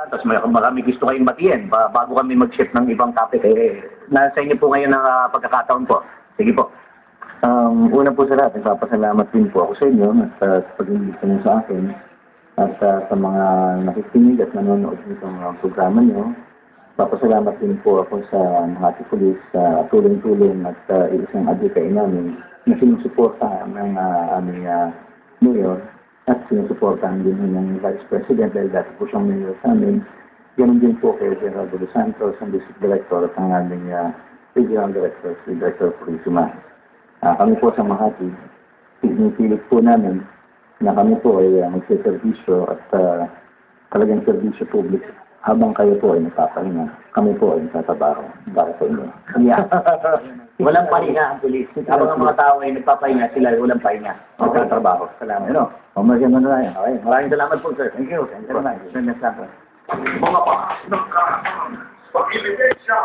Santos, marami gusto kayong batiin bago kami mag-shift ng ibang topic. Nasa inyo po ngayon ang pagkakataon po. Sige po. Una po sa lahat, nagpapasalamat din po ako sa inyo at sa pag-imbita niyo sa akin at sa mga nakikinig at nanonood nitong programa niyo. Papasalamat din po ako sa mga tipulis sa tulong-tulong at isang advocate namin na sinusuporta ng aming mayor at sinusuportahan din ng Vice President dahil dati po siyang mayor sa amin. Ganun din po kay General De Los Santos, ang District Director at ang aming Regional Director, si Director Purisima. Kami po sa Makati, pinipilit po namin na kami po ay magsiservisyo at talagang servisyo public habang kayo po ay nagpapahinga. Kami po ay nagtatrabaho para sa inyo. Yeah. Walang pahinga ang pulis. Habang ang mga tao ay nagpapahinga, sila ay walang pahinga. Nagtatrabaho. Salamat. Ano? Pamasyang na na yan. Okay. Maraming salamat po, sir. Thank you. Thank you very much. Mga bakas ng karapatan, pag-ibigay siya